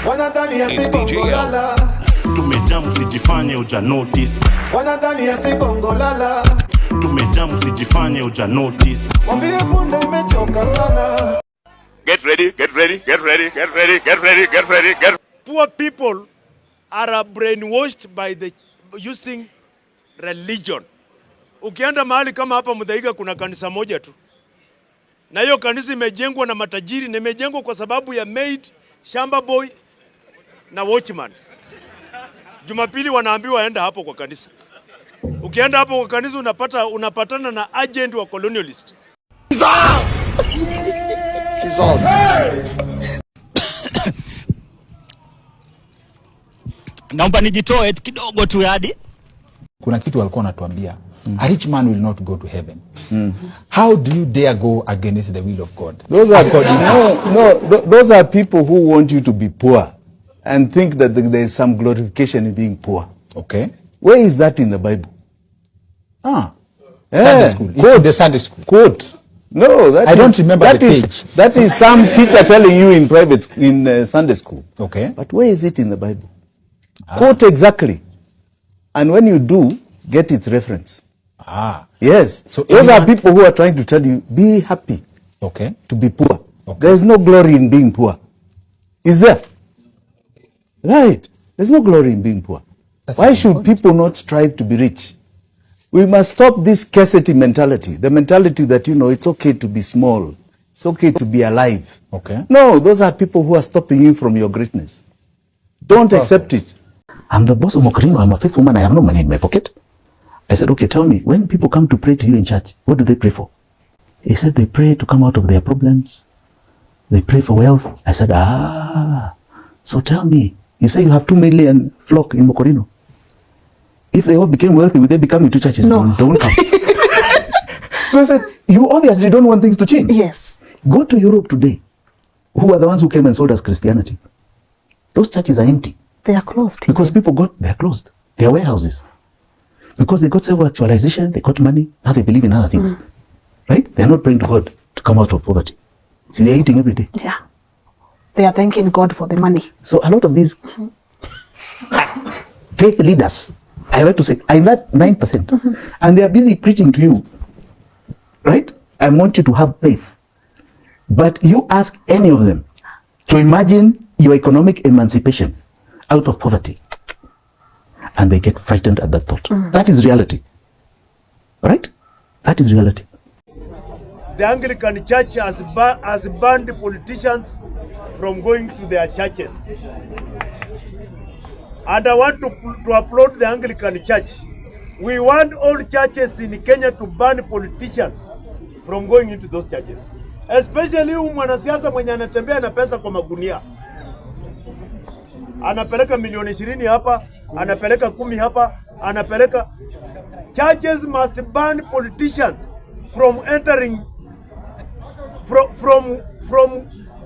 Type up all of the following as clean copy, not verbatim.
Wanadhani asibongolala. Tumejamu sijifanye uja notice. Wanadhani asibongolala. Tumejamu sijifanye uja notice. Mwambie punde imechoka sana. Get ready, get ready, get ready, get ready, get ready, get ready, get. Poor people are brainwashed by the using religion. Ukienda mahali kama hapa Muthaiga kuna kanisa moja tu. Na hiyo kanisa imejengwa na matajiri, na imejengwa kwa sababu ya maid, shamba boy na watchman. Jumapili wanaambiwa waenda hapo kwa kanisa. Ukienda hapo kwa kanisa unapatana na agent wa colonialist. Naomba nijitoe kidogo tu hadi. Kuna kitu walikuwa wanatuambia. A rich man will not go to heaven. How do you dare go against the will of God? Those are those are people who want you to be poor and think that there is some glorification in being poor. Okay. Where is that in the Bible? Sunday school. It's in the Sunday school. Quote. No, I don't remember the page. That is some teacher telling you in private in Sunday school. Okay. But where is it in the Bible? Quote exactly. And when you do, get its reference. Yes. So those are people who are trying to tell you, be happy. Okay. To be poor. Okay. There is no glory in being poor. Is there? Right. There's no glory in being poor. Why should people not strive to be rich? We must stop this scarcity mentality. The mentality that, it's okay to be small. It's okay to be alive. Okay. No, those are people who are stopping you from your greatness. Don't accept it. I'm the boss of Mokorino. I'm a faithful man. I have no money in my pocket. I said, okay, tell me, when people come to pray to you in church, what do they pray for? He said, they pray to come out of their problems. They pray for wealth. I said, so tell me, you say you have 2 million flock in Mokorino. If they all became wealthy, would they become into churches? No. Don't come. So I said, you obviously don't want things to change. Yes. Go to Europe today. Who are the ones who came and sold us Christianity? Those churches are empty. They are closed. Because they're closed. They are warehouses. Because they got self-actualization, they got money, now they believe in other things. Right? They're not praying to God to come out of poverty. See, they're eating every day. Yeah. They are thanking God for the money. So a lot of these faith leaders, I like to say, I'm at 9%. And they are busy preaching to you. Right? I want you to have faith. But you ask any of them to imagine your economic emancipation out of poverty. And they get frightened at that thought. That is reality. Right? That is reality. The Anglican Church has banned politicians from going to their churches. And I want to applaud the Anglican Church. We want all churches in Kenya to ban politicians from going into those churches. Especially mwanasiasa mwenye anatembea na pesa kwa magunia. Anapeleka milioni 20 hapa, anapeleka 10 hapa, anapeleka. Churches must ban politicians from entering from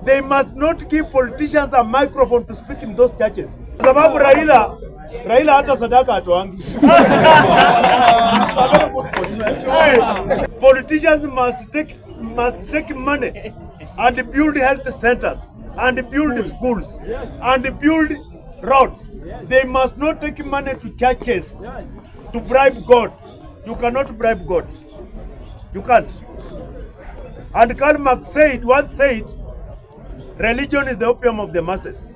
they must not give politicians a microphone to speak in those churches. Sababu Raila hata sadaka atoangi. Politicians must take money and build health centers and build schools and build roads. They must not take money to churches to bribe God. You cannot bribe God. You can't. And Karl Marx once said, religion is the opium of the masses.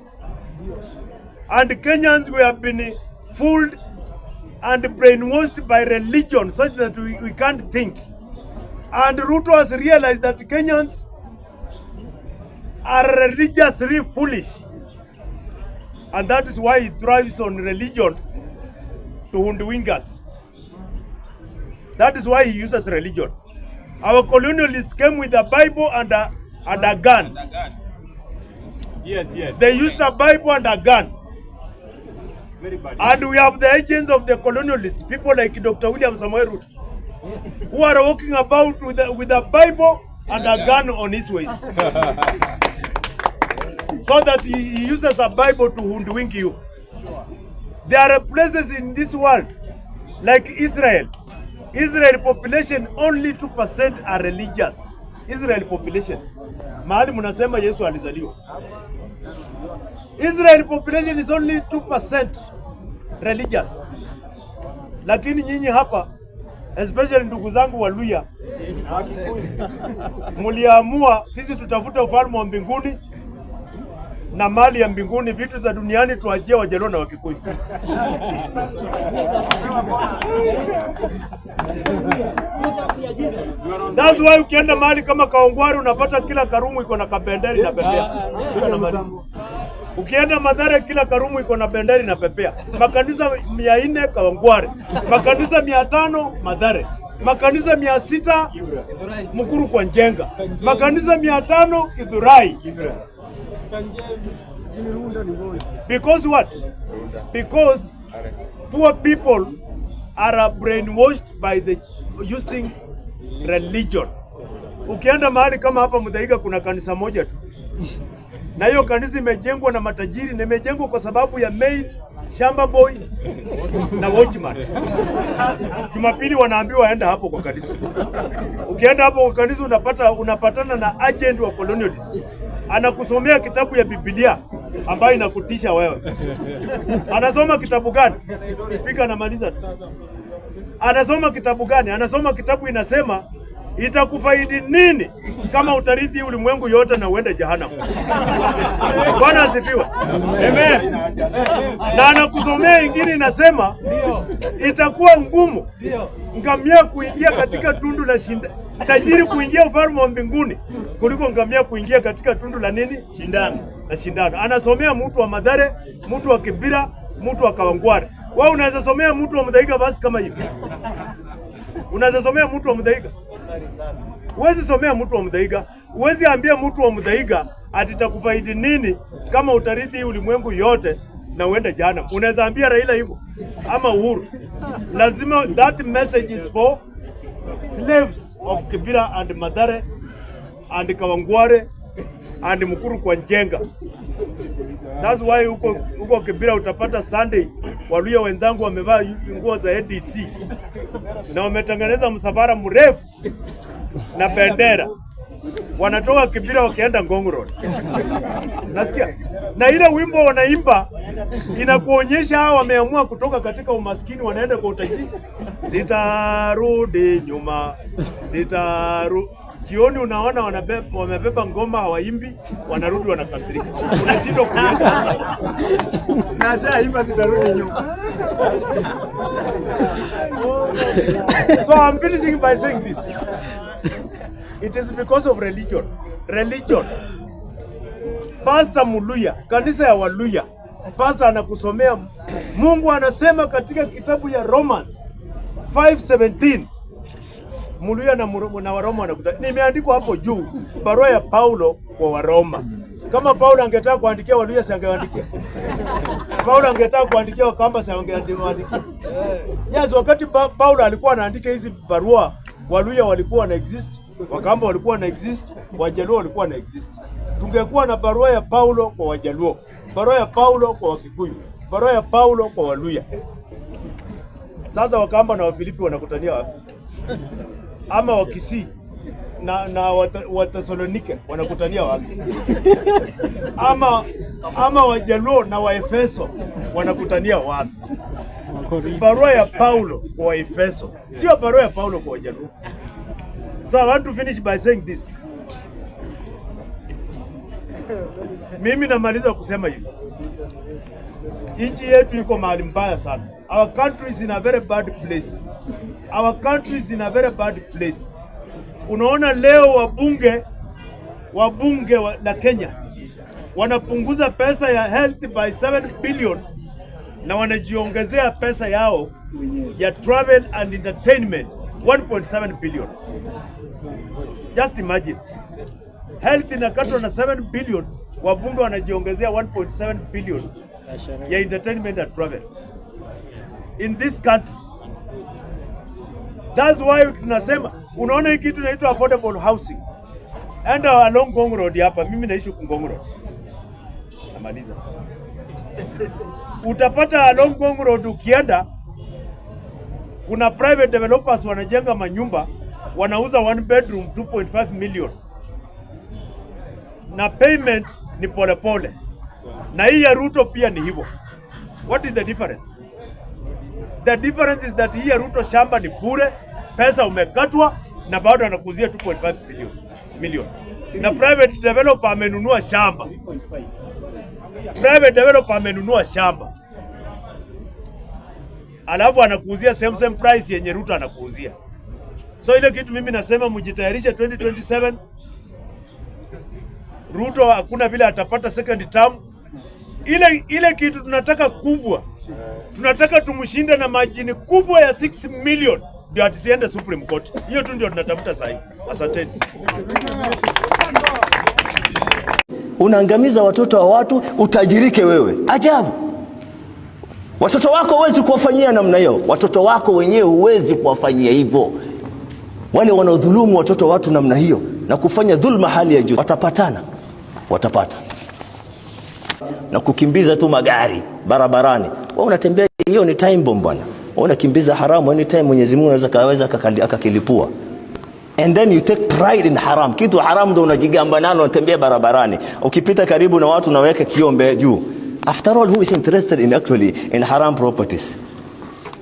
And Kenyans, we have been fooled and brainwashed by religion such that we can't think. And Ruto has realized that Kenyans are religiously foolish. And that is why he thrives on religion to hoodwink us. That is why he uses religion. Our colonialists came with a Bible and a gun. Yes. They used a Bible and a gun. And we have the agents of the colonialists, people like Dr. William Samoei Ruto, who are walking about with a Bible and a gun on his waist. So that he uses a Bible to hoodwink you. There are places in this world, like Israel. Israel population, only 2% are religious. Israel population. Mahali munasema Yesu alizaliwa. Israel population is only 2% religious. Lakini nyinyi hapa, especially ndugu zangu wa Luya, muliamua sisi tutafuta ufalme wa mbinguni na mali ya mbinguni, vitu za duniani tuachie Wajaluo na Wakikuyu. That's why ukienda mahali kama Kaongwari unapata kila karumu iko na kabenderi na pepea. Ukienda Mathare kila karumu iko na benderi na pepea. Makanisa 400 Kaongwari, makanisa 500 Mathare, makanisa 600 Mukuru kwa Njenga, makanisa 500 Githurai. Because what? Because poor people are brainwashed by the using religion. Ukienda mahali kama hapa Muthaiga kuna kanisa moja tu. Na hiyo kanisa imejengwa na matajiri, na imejengwa kwa sababu ya maid, shamba boy na watchman. Jumapili wanaambiwa waenda hapo kwa kanisa. Ukienda hapo kwa kanisa unapatana na agent wa colonialist. Anakusomea kitabu ya Biblia ambayo inakutisha wewe. Anasoma kitabu gani? Speaker anamaliza tu. Anasoma kitabu gani? Anasoma kitabu inasema itakufaidi nini kama utarithi ulimwengu yote na uende jehanamu. Bwana asifiwe. Amen. Na anakusomea ingine inasema itakuwa ngumu ngamia kuingia katika tundu la tajiri kuingia ufalme wa mbinguni kuliko ngamia kuingia katika tundu la nini? Shindano. Anasomea mtu wa Mathare, mtu wa Kibira, mtu wa Kawangware. Wewe unaweza somea mtu wa Muthaiga basi kama hiyo? Unaweza somea mtu wa Muthaiga? Uwezi somea mtu wa Muthaiga. Uwezi ambia mtu wa Muthaiga ati takufaidi nini kama utarithi ulimwengu yote na uende jehanamu. Unaweza ambia Raila hivyo ama Uhuru. Lazima that message is for slaves of Kibira and Mathare and Kawangware and Mukuru kwa Njenga. That's why huko Kibira utapata Sunday Waluya wenzangu wamevaa nguo za ADC na wametengeneza msafara mrefu na bendera. Wanatoka Kibira wakienda Ngong Road. Nasikia? Na ile wimbo wanaimba inakuonyesha hao wameamua kutoka katika umaskini wanaenda kwa utajiri. Sitarudi nyuma. Jioni unaona wamebeba ngoma hawaimbi, wanarudi wanakasirika. Unashindwa kuimba. Nasha imba sitarudi nyuma. So I'm finishing by saying this. It is because of religion. Pastor Muluya, kanisa ya Waluya, pastor anakusomea Mungu anasema katika kitabu ya Romans 5:17. Muluya na Waroma wanakutana. Nimeandikwa hapo juu barua ya Paulo kwa Waroma. Kama Paulo angetaka kuandikia Waluya si angeandikia. Paulo angetaka kuandikia Wakamba si angeandikia. Yes, wakati Paulo alikuwa anaandika hizi barua, Waluya walikuwa na exist, Wakamba walikuwa na exist, Wajaluo walikuwa na exist. Tungekuwa na barua ya Paulo kwa Wajaluo, barua ya Paulo kwa Wakikuyu, barua ya Paulo kwa Waluya. Sasa Wakamba na Wafilipi wanakutania wapi? Ama Wakisii na Wathesalonike wanakutania wapi? Ama Wajaluo na Waefeso wanakutania wapi? Barua ya Paulo kwa Waefeso, sio barua ya Paulo kwa Wajaluo. So I want to finish by saying this. Mimi namaliza kusema hivi. Nchi yetu iko mahali mbaya sana. Our country is in a very bad place. Unaona leo wabunge la Kenya wanapunguza pesa ya health by 7 billion na wanajiongezea pesa yao ya travel and entertainment 1.7 billion. Just imagine. Health inakatwa na 7 billion, wabunge wanajiongezea 1.7 billion ya entertainment and travel in this country. That's why tunasema, unaona hii kitu inaitwa affordable housing. Enda along Ngong Road hapa, mimi naishi Ngong Road. Namaliza. Utapata along Ngong Road ukienda, kuna private developers wanajenga manyumba, wanauza 1 bedroom 2.5 million. Na payment ni polepole. Na hii ya Ruto pia ni hivyo. What is the difference? The difference is that hii ya Ruto shamba ni bure, pesa umekatwa na bado anakuzia 2.5 million. Na private developer amenunua shamba. Private developer amenunua shamba. Alafu anakuuzia same price yenye Ruto anakuuzia. So ile kitu mimi nasema mjitayarishe 2027. Ruto hakuna vile atapata second term. Ile kitu tunataka kubwa. Tunataka tumshinde na majini kubwa ya 6 million ndio atisiende Supreme Court. Hiyo tu ndio tunatafuta sasa. Asanteni. Unaangamiza watoto wa watu, utajirike wewe. Ajabu. Watoto wako huwezi kuwafanyia namna hiyo. Watoto wako wenyewe huwezi kuwafanyia hivyo. Wale wanaodhulumu watoto watu namna hiyo na kufanya dhulma hali ya juu watapata. Na kukimbiza tu magari barabarani. Wewe unatembea, hiyo ni time bomb bwana. Wewe unakimbiza haramu anytime Mwenyezi Mungu anaweza akakilipua. And then you take pride in haram. Kitu haram ndio unajigamba nalo, unatembea barabarani. Ukipita karibu na watu unaweka kiombe juu. After all, who is interested in actually in haram properties?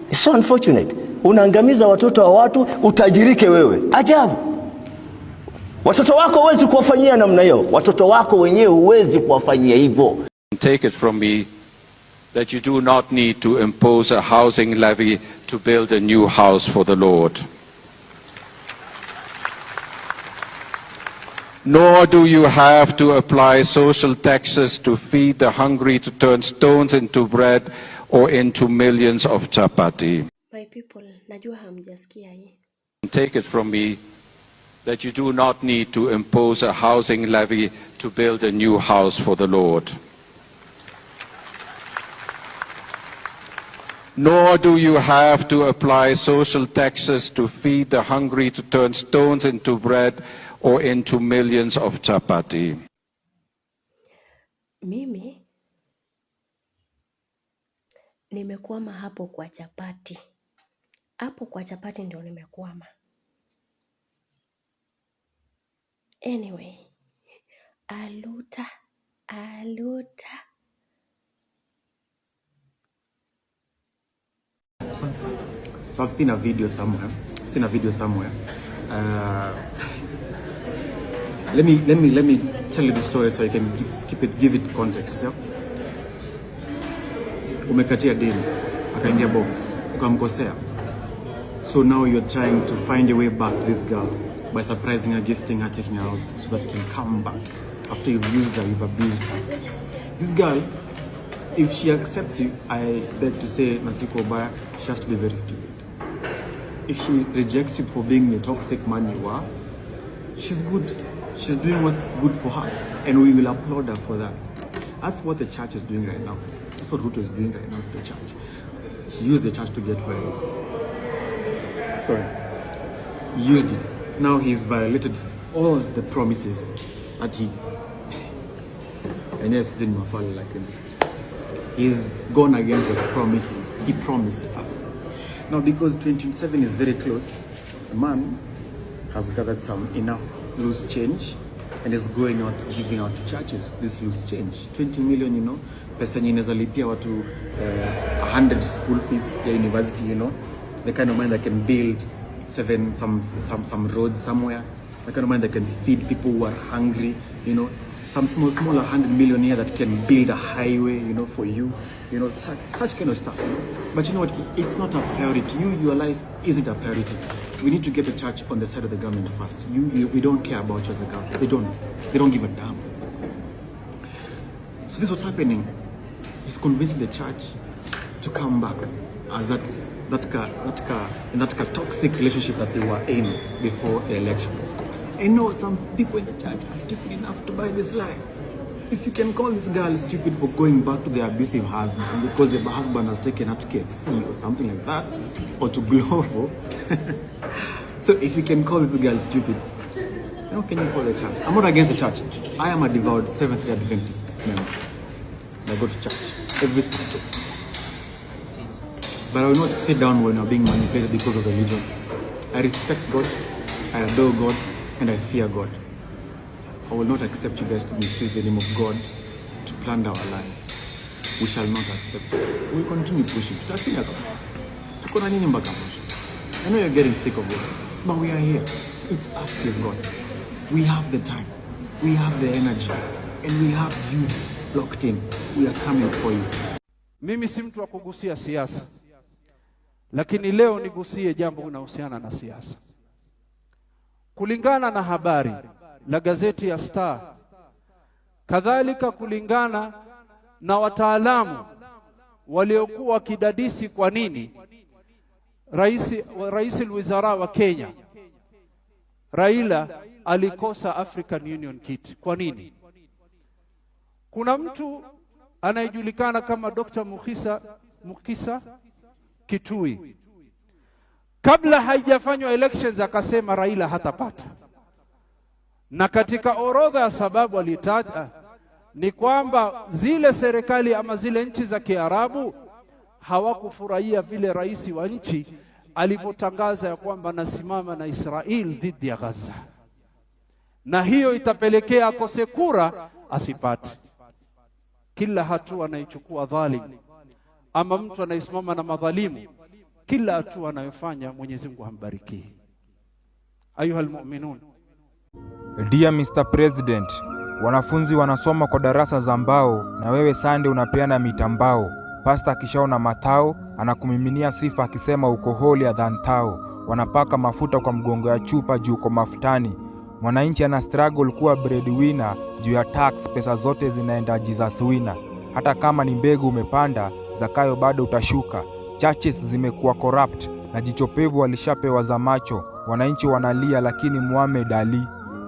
It's so unfortunate. Unaangamiza watoto wa watu, utajirike wewe. Ajabu. Watoto wako huwezi kuwafanyia namna hiyo. Watoto wako wenyewe huwezi kuwafanyia hivyo. Take it from me that you do not need to impose a housing levy to build a new house for the Lord. Nor do you have to apply social taxes to feed the hungry, to turn stones into bread or into millions of chapati. My people, najua hamjasikia hii. Take it from me that you do not need to impose a housing levy to build a new house for the Lord. Nor do you have to apply social taxes to feed the hungry, to turn stones into bread or into millions of chapati. Mimi nimekwama hapo kwa chapati. Hapo kwa chapati ndio nimekwama. Anyway, aluta. So I've seen a video somewhere. Let me tell you the story so I can give it context. Yeah? Umekatia deni, akaingia box, ukamkosea. So now you're trying to find a way back to this girl by surprising her, gifting her, taking her out so that she can come back after you've used her, you've abused her. This girl, if she accepts you, I beg to say, Nasiko Obaya, she has to be very stupid. If she rejects you for being the toxic man you are, she's good. She's doing what's good for her, and we will applaud her for that. That's what the church is doing right now. That's what Ruto is doing right now to the church. He used the church to get where he is. Sorry. He used it. Now he's violated all the promises that he... And yes, he's in Mafala like him. He's gone against the promises he promised us. Now, because 2027 is very close, the man has gathered some enough loose change and is going out, giving out to churches this loose change. 20 million, you know, pesa inaweza lipia watu 100 school fees ya university, you know, the kind of money that can build some roads somewhere, the kind of money that can feed people who are hungry, you know, some smaller 100 million here that can build a highway, you know, for you, you know, such kind of stuff, you know? But you know what, it's not a priority. Your life isn't a priority. We need to get the church on the side of the government first. We don't care about you as a government. They don't give a damn. So this is what's happening. He's convincing the church to come back as that toxic relationship that they were in before the election. I know some people in the church are stupid enough to buy this lie. If you can call this girl stupid for going back to the abusive husband because the husband has taken her to KFC or something like that, or to Glovo. So if you can call this girl stupid, how can you call the church? I'm not against the church. I am a devout Seventh-day Adventist member. I go to church every Sunday. But I will not sit down when I'm being manipulated because of religion. I respect God, I adore God, and I fear God. I will not accept you guys to misuse the name of God to plunder our lives. we shall not accept it. We'll continue pushing. Tutafinya kabisa. Tuko na nini mpaka mwisho? I know you're getting sick of this, but we are here. It's us you've got. We have the time, we have the energy, and we have you locked in. We are coming for you. Mimi si mtu wa kugusia siasa, lakini leo nigusie jambo linalohusiana na siasa. Kulingana na habari la gazeti ya Star, kadhalika kulingana na wataalamu waliokuwa kidadisi kwa nini Rais Wizara wa Kenya Raila alikosa African Union kit. Kwa nini? Kuna mtu anayejulikana kama Dr. Mukisa Kitui. Kabla haijafanywa elections akasema Raila hatapata. Na katika orodha ya sababu alitaja ni kwamba zile serikali ama zile nchi za Kiarabu hawakufurahia vile rais wa nchi alivyotangaza ya kwamba nasimama na Israel dhidi ya Gaza. Na hiyo itapelekea akose kura asipate. Kila hatua anaichukua dhalim ama mtu anayesimama na madhalimu, kila hatua anayofanya Mwenyezi Mungu hambariki. Ayuhal mu'minun. Dear Mr. President, wanafunzi wanasoma kwa darasa za mbao na wewe Sande unapeana mitambao. Pasta kishaona matao anakumiminia sifa akisema uko holier than thou. Wanapaka mafuta kwa mgongo ya chupa juu kwa mafutani. Mwananchi ana struggle kuwa breadwinner juu ya tax, pesa zote zinaenda Jesus winner. Hata kama ni mbegu umepanda, zakayo bado utashuka. Churches zimekuwa corrupt na jichopevu walishapewa za macho. Wananchi wanalia lakini Muhammad Ali.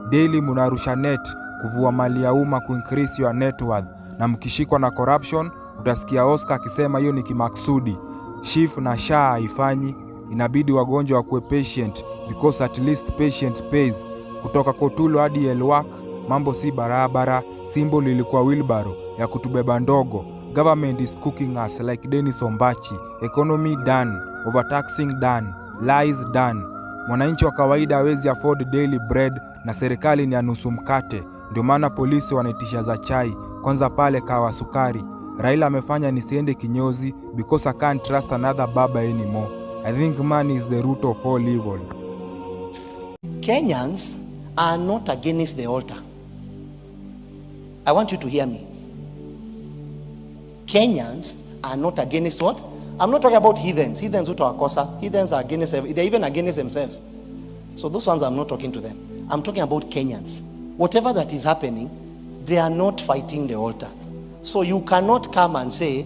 Daily munarusha net kuvua mali ya umma kuincrease your net worth. Na mkishikwa na corruption utasikia Oscar akisema hiyo ni kimaksudi. Chief na SHA haifanyi, inabidi wagonjwa wakuwe patient because at least patient pays. Kutoka Kotulo hadi Elwak mambo si barabara, symbol ilikuwa wheelbarrow ya kutubeba ndogo. Government is cooking us like Dennis Ombachi. Economy done, overtaxing done, lies done. Mwananchi wa kawaida hawezi afford daily bread na serikali ni nusu mkate. Ndio maana polisi wanaitisha za chai kwanza pale kawa sukari. Raila amefanya nisiende kinyozi because I can't trust another baba anymore. I think money is the root of all evil. Kenyans are not against the altar. I want you to hear me. Kenyans are not against what? I'm not talking about heathens. Heathens who are heathens are against, they're even against themselves. So those ones I'm not talking to them. I'm talking about Kenyans. Whatever that is happening, they are not fighting the altar. So you cannot come and say,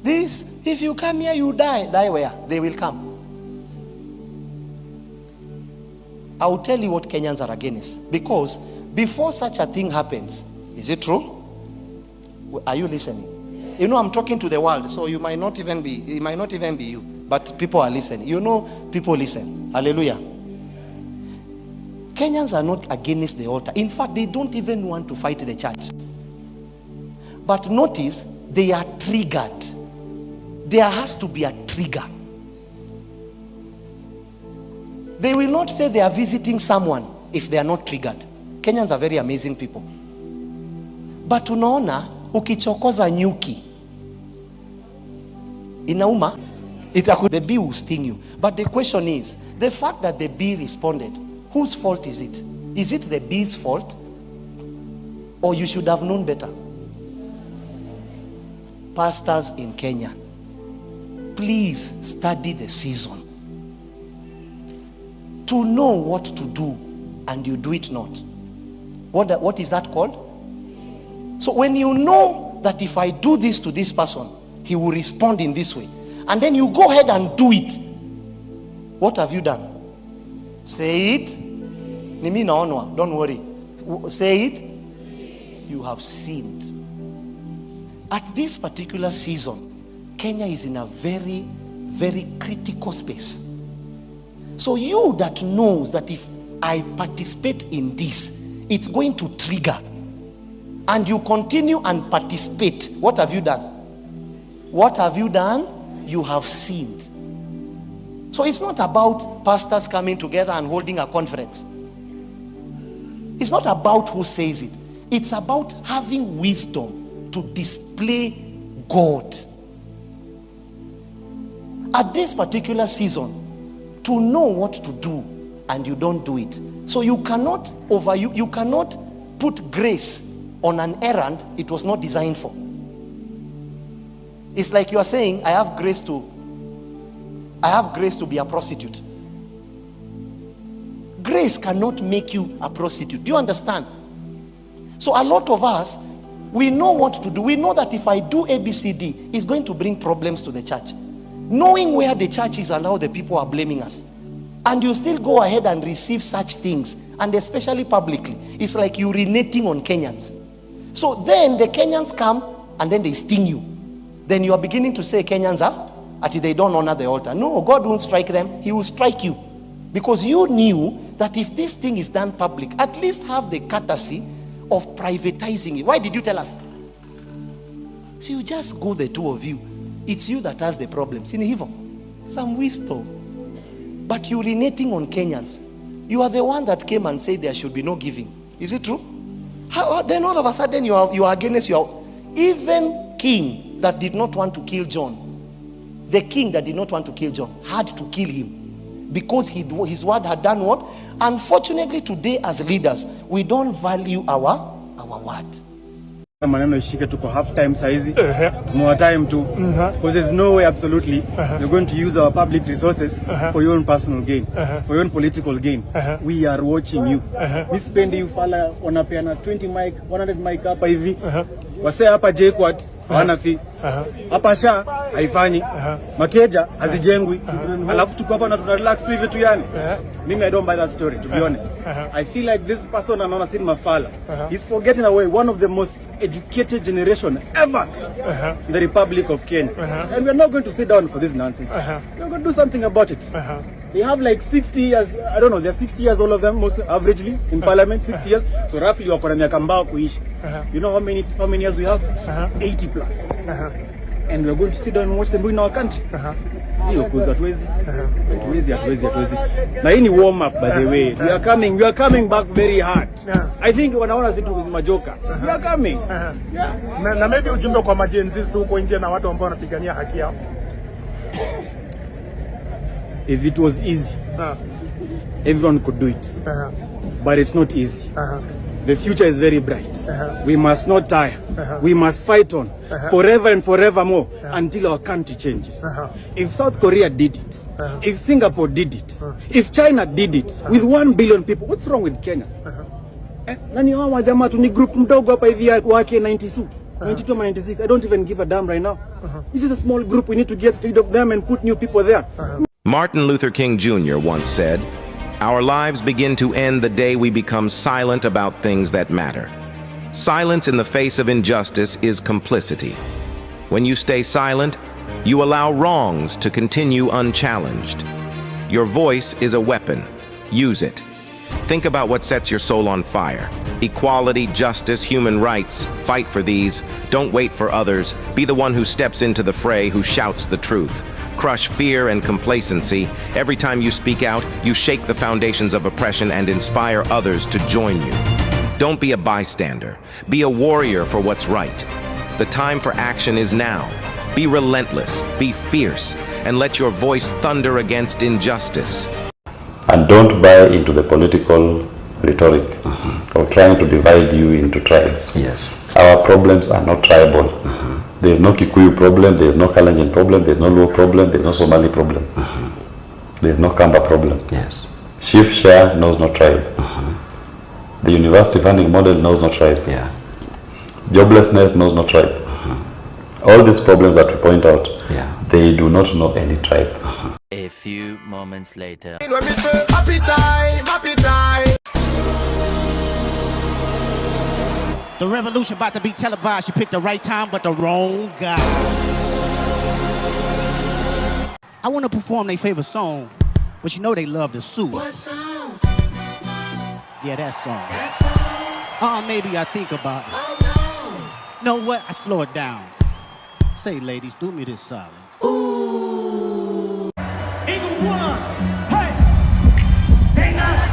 this, if you come here, you die. Die where? They will come. I will tell you what Kenyans are against. Because before such a thing happens, is it true? Are you listening? You know, I'm talking to the world, so you might not even be, it might not even be you, but people are listening. You know, people listen. Hallelujah. Kenyans are not against the altar. In fact, they don't even want to fight the church. But notice, they are triggered. There has to be a trigger. They will not say they are visiting someone if they are not triggered. Kenyans are very amazing people. But unaona, ukichokoza nyuki inauma, the bee will sting you. But the question is, the fact that the bee responded, whose fault is it? Is it the bee's fault? Or you should have known better? Pastors in Kenya, please study the season to know what to do, and you do it not. What is that called? So when you know that if I do this to this person, he will respond in this way, and then you go ahead and do it, what have you done? Say it. Nimi naonwa, don't worry. Say it. You have sinned. At this particular season, Kenya is in a very, very critical space. So you that knows that if I participate in this, it's going to trigger, and you continue and participate, what have you done? What have you done? You have sinned. So it's not about pastors coming together and holding a conference. It's not about who says it. It's about having wisdom to display God. At this particular season, to know what to do and you don't do it. So you cannot you cannot put grace on an errand it was not designed for. It's like you are saying, I have grace to be a prostitute. Grace cannot make you a prostitute. Do you understand? So a lot of us, we know what to do. We know that if I do ABCD, it's going to bring problems to the church. Knowing where the church is and how the people are blaming us, and you still go ahead and receive such things, and especially publicly, it's like urinating on Kenyans. So then the Kenyans come and then they sting you. Then you are beginning to say Kenyans are they don't honor the altar. No, God won't strike them. He will strike you, because you knew that if this thing is done public, at least have the courtesy of privatizing it. Why did you tell us? So you just go, the two of you. It's you that has the problems. In evil, some wisdom. But urinating on Kenyans, you are the one that came and said there should be no giving. Is it true? How, then all of a sudden you are against your even king that did not want to kill John. The king that did not want to kill John had to kill him because his word had done what? Unfortunately, today as leaders, we don't value our word. Maneno ishike tuko half time saizi more time too, because there's no way absolutely you're going to use our public resources for your own personal gain, for your own political gain. We are watching you. Miss Pendi, you fala wanapeana 20 mic 100 mic hapa hivi, wase hapa JKUAT hawana fee, hapa SHA haifanyi, makeja hazijengwi, alafu tuko hapa na tuna relax tu hivi tu. Yani mimi I don't buy that story, to be honest. I feel like this person anaona si mafala, he's forgetting away one of the most educated generation ever in the Republic of Kenya, and we're not going to sit down for this nonsense. We're going to do something about it. They have like 60 years, I don't know, they're 60 years, all of them, mostly averagely in parliament, 60 years. So roughly wako na miaka mbao kuishi. You know how many years we have? 80 plus. And we're going to sit down and watch them in our country. Sio kuza hatuwezi. Hatuwezi. Na hii ni warm up, by the way. We are coming back very hard. I think wanaona zitu majoka. We are coming. Na maybe ujumbe kwa majenzis huko nje na watu ambao wanapigania haki yao. If it was easy, everyone could do it. But it's not easy. The future is very bright. We must not tire. We must fight on forever and forevermore until our country changes. If South Korea did it, if Singapore did it, if China did it with 1 billion people, what's wrong with Kenya? Nani hawa jamaa tu ni group mdogo hapa hivi wake 92 or 96. I don't even give a damn right now. This is a small group. We need to get rid of them and put new people there. Martin Luther King Jr. once said, "Our lives begin to end the day we become silent about things that matter. Silence in the face of injustice is complicity. When you stay silent, you allow wrongs to continue unchallenged. Your voice is a weapon. Use it. Think about what sets your soul on fire. Equality, justice, human rights. Fight for these. Don't wait for others. Be the one who steps into the fray, who shouts the truth. Crush fear and complacency. Every time you speak out, you shake the foundations of oppression and inspire others to join you. Don't be a bystander. Be a warrior for what's right. The time for action is now. Be relentless, be fierce, and let your voice thunder against injustice." And don't buy into the political rhetoric of trying to divide you into tribes. Yes. Our problems are not tribal. There is no Kikuyu problem, there is no Kalenjin problem, there is no Luo problem, there is no Somali problem. There is no Kamba problem. Yes. Chief share knows no tribe. The university funding model knows no tribe. Yeah. Joblessness knows no tribe. All these problems that we point out, they do not know any tribe. A few moments later. Happy time. The revolution about to be televised. You picked the right time, but the wrong guy. I want to perform their favorite song, but you know they love to sue. What song? Yeah, that song. That song? Maybe I think about it. Oh no. Know what? I slow it down. Say, ladies, do me this solid. Ooh. Eagle one. Hey. They not.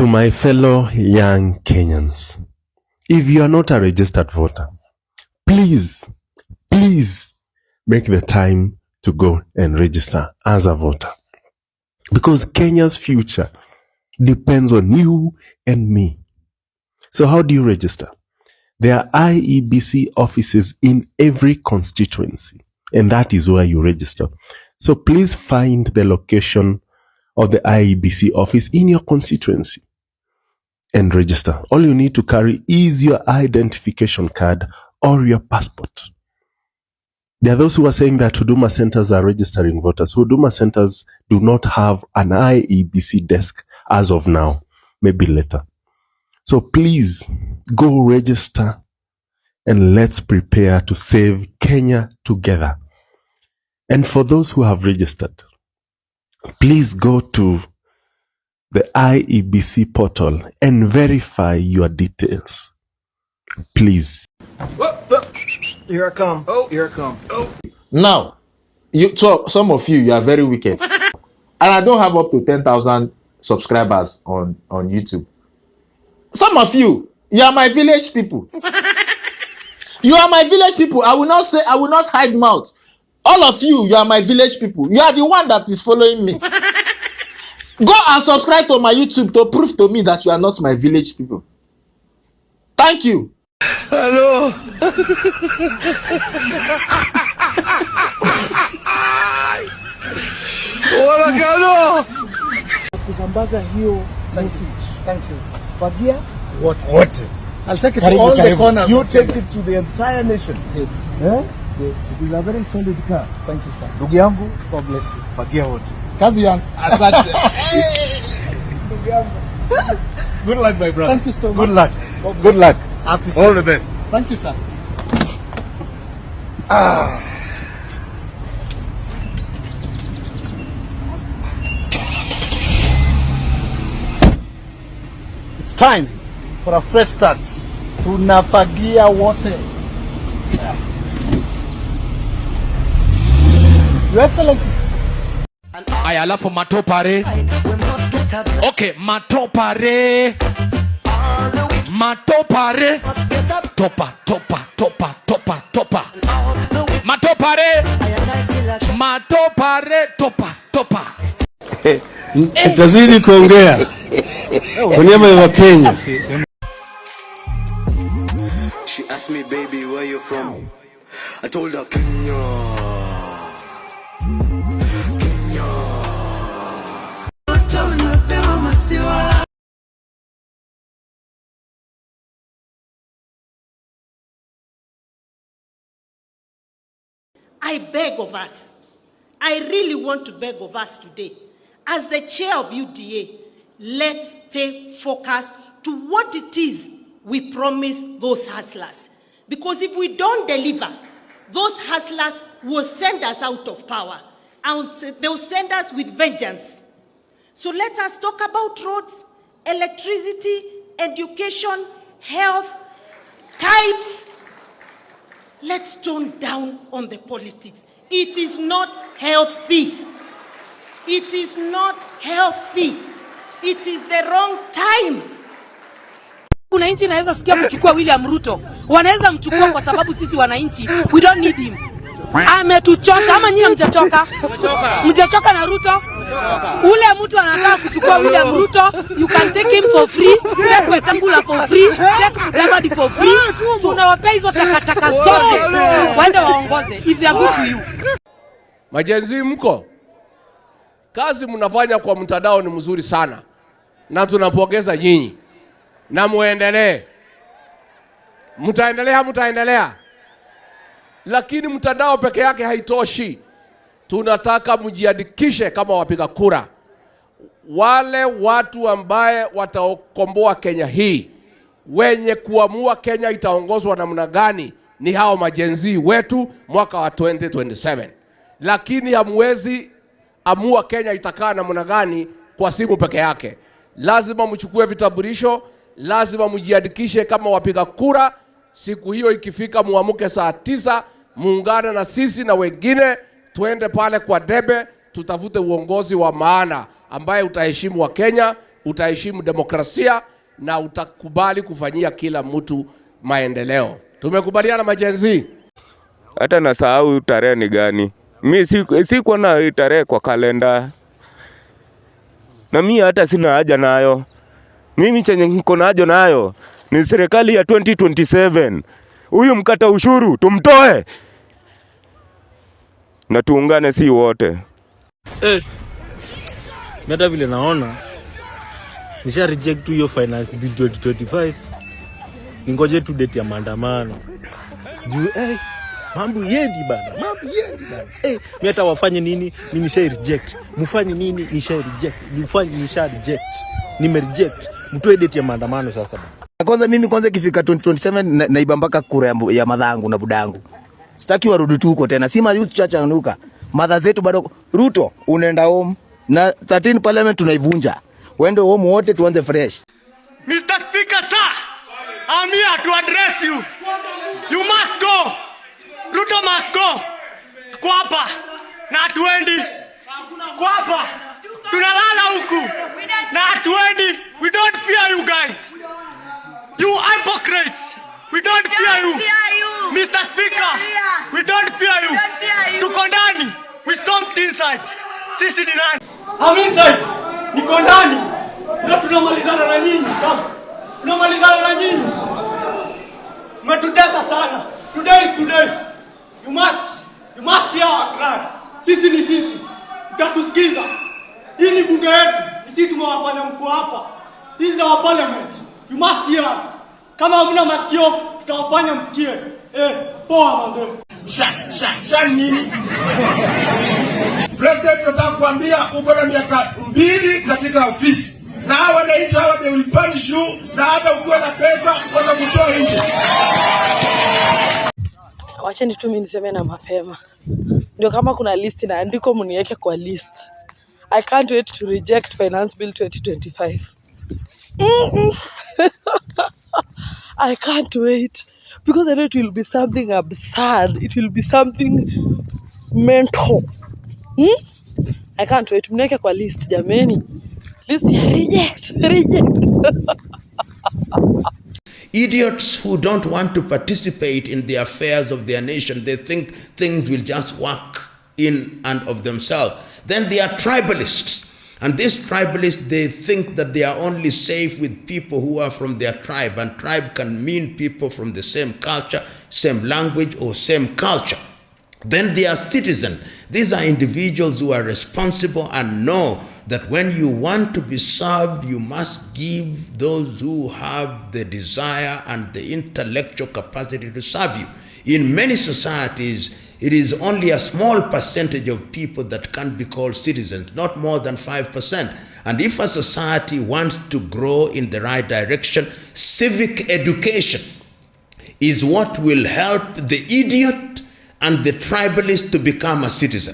To my fellow young Kenyans, if you are not a registered voter, please make the time to go and register as a voter. Because Kenya's future depends on you and me. So how do you register? There are IEBC offices in every constituency, and that is where you register. So please find the location of the IEBC office in your constituency and register. All you need to carry is your identification card or your passport. There are those who are saying that Huduma centers are registering voters. Huduma centers do not have an IEBC desk as of now, maybe later. So please go register and let's prepare to save Kenya together. And for those who have registered, please go to the IEBC portal and verify your details. Please. Here I come. Oh, here I come. Oh. Now, so some of you are very wicked. And I don't have up to 10,000 subscribers on YouTube. Some of you are my village people. You are my village people. I will not hide mouth. All of you are my village people. You are the one that is following me. Go and subscribe to my YouTube to prove to me that you are not my village people. Thank you. Hello. Kusambaza hiyo message. Thank you. Fagia What? I'll take it to all the corners. You take it to the entire nation. Yes. Eh? Yes. It is a very solid car. Thank you, sir. Ndugu yangu, God bless you. fagia wote. Kazi yangu. Asante. Ndugu yangu. Good luck, my brother. Thank you so much. Good luck. God bless Good luck. you. I appreciate All the best. Thank you, sir. It's time for a fresh start. Tunafagia wote. Your Excellency. Aya, alafu matopare. Okay, matopare. Matopare. Topa. Matopare. Matopare. Topa. Tazidi kuongea kwa niaba ya Kenya. She asked me, baby, where you from? I told her, Kenya. I beg of us, I really want to beg of us today, as the chair of UDA, let's stay focused to what it is we promise those hustlers. Because if we don't deliver, those hustlers will send us out of power, and they'll send us with vengeance. So let us talk about roads, electricity, education, health, types. Let's tone down on the politics. It is not healthy. It is not healthy. It is the wrong time. Wananchi naweza sikia kuchukua William Ruto. Wanaweza mchukua kwa sababu sisi wananchi, we don't need him. Ametuchosha. Ama nyinyi mjachoka? Mjachoka na Ruto? Ule mtu anataka kuchukua William Ruto, you can take him for free, take Wetangula for free, take Mudavadi for free. Tunawapea hizo takataka zote waende waongoze if they are good to you. Majenzi mko? Kazi mnafanya kwa mtandao ni mzuri sana. Na tunapongeza nyinyi. Na muendelee. Mtaendelea. Lakini mtandao peke yake haitoshi. Tunataka mjiandikishe kama wapiga kura. Wale watu ambaye watakomboa Kenya hii, wenye kuamua Kenya itaongozwa namna gani, ni hao majenzi wetu mwaka wa 2027. Lakini hamwezi amua Kenya itakaa namna gani kwa simu peke yake. Lazima mchukue vitambulisho, lazima mjiandikishe kama wapiga kura. Siku hiyo ikifika muamuke saa 9, muungane na sisi na wengine, tuende pale kwa debe, tutafute uongozi wa maana ambaye utaheshimu wa Kenya, utaheshimu demokrasia na utakubali kufanyia kila mtu maendeleo. Tumekubaliana majenzi? Hata nasahau tarehe ni gani. Mimi siko na tarehe kwa kalenda. Na mimi hata sina haja nayo. Mimi chenye niko nayo nayo ni serikali ya 2027. Huyu mkata ushuru tumtoe. Na tuungane si wote. Meta vile naona nisha reject hiyo finance bill 2025. Ningoje tu date ya maandamano. Juu mambo yendi bana. Mimi hata wafanye nini? Mimi nisha reject. Mfanye nini? Nisha reject. Mfanye nisha reject. Nime reject. Mtoe date ya maandamano sasa bana. Kwanza ikifika 2027 naiba mpaka kura ya madhangu na budangu. Sitaki warudi tu huko tena. Si youth church anuka. Madha zetu bado Ruto unaenda home na 13 parliament tunaivunja. Wende home wote tuanze fresh. Mr. Speaker, sir, I'm here to address you. You must go. Ruto must go. Kwapa na hatuendi. Kwapa tunalala huku na hatuendi. We don't fear you guys. You hypocrites. We don't fear you. Mr. Speaker, we don't fear you. Tuko ndani. We stomped inside. Sisi ni nani? I'm inside. Niko ndani. Na tunamalizana na nyinyi. Tunamalizana na nyinyi. Mmetutesa sana. Today is today. You must hear our cry. Sisi ni sisi. Utatusikiza. Hii ni bunge yetu. Sisi tumewafanya mkuu hapa. This is our parliament. You must hear us. Kama hamna masikio, tutawafanya msikie. Poa manze. Sasa nini? President tunataka kuambia uko na miaka 2 katika ofisi. Na wananchi hawa they will punish you na hata ukiwa na pesa watakutoa nje. Wacheni tu mimi niseme na mapema. Ndio kama kuna list na andiko mniweke kwa list. I can't wait to reject finance bill 2025. I can't wait because I know it will be something absurd. It will be something mental. I can't wait. Mniweke kwa list jameni. List reject. Idiots who don't want to participate in the affairs of their nation, they think things will just work in and of themselves. Then they are tribalists. And these tribalists, they think that they are only safe with people who are from their tribe. And tribe can mean people from the same culture, same language, or same culture. Then they are citizens. These are individuals who are responsible and know that when you want to be served, you must give those who have the desire and the intellectual capacity to serve you. In many societies, it is only a small percentage of people that can be called citizens, not more than 5%. And if a society wants to grow in the right direction, civic education is what will help the idiot and the tribalist to become a citizen.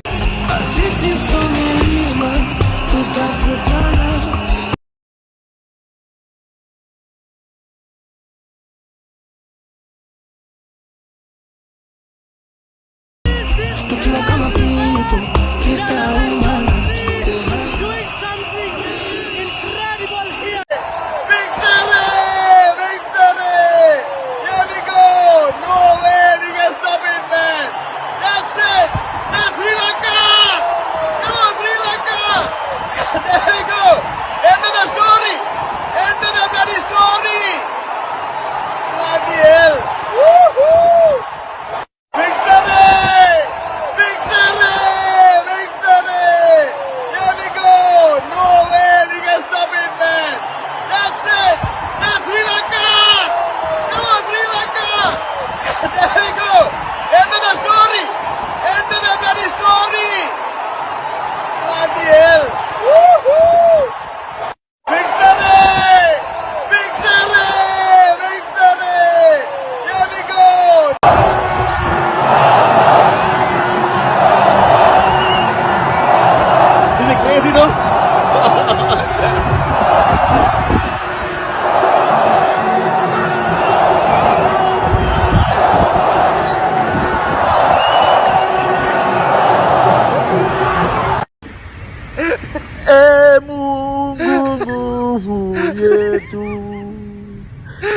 yetu.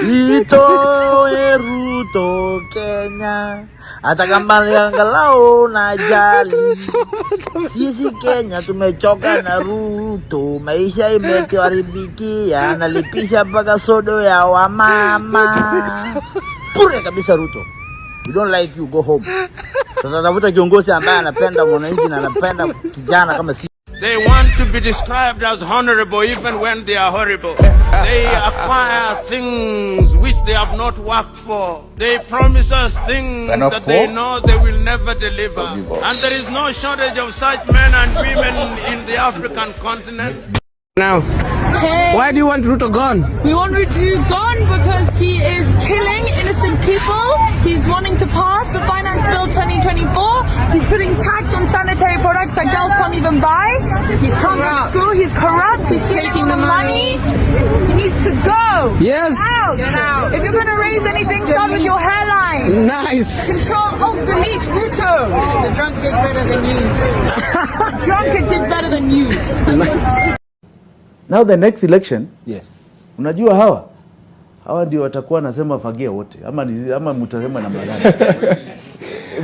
Itoe Ruto Kenya, hata kama angalau na jali. Sisi Kenya tumechoka na Ruto, maisha imetuharibikia, analipisha mpaka sodo ya wamama. Pure kabisa Ruto. We don't like you, go home. Sasa tafuta kiongozi ambaye anapenda mwananchi na anapenda kijana kama sisi. They want to be described as honorable even when they are horrible. They acquire things which they have not worked for. They promise us things that they know they will never deliver. And there is no shortage of such men and women in the African continent. Now, why do you want Ruto gone? We want Ruto gone because he is killing innocent people. He's wanting to pass the Finance Bill 2024. He's putting tax on sanitary products that girls can't even buy. He's can't go to school. He's corrupt. He's taking the money. He needs to go. Yes. Out. Get out. If you're going to raise anything, start with your hairline. Nice. Control, Alt, delete, Ruto. The drunk did better than you. Drunkard did better than you. Nice. Now the next election, yes. Unajua hawa ndio watakuwa nasema fagia wote ama mtasema namna gani?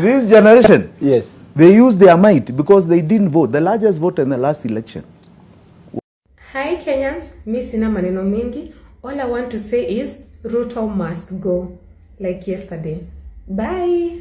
This generation, yes, they use their might because they didn't vote, the largest vote in the last election. Hi Kenyans, mi sina maneno mengi. All I want to say is Ruto must go like yesterday. Bye.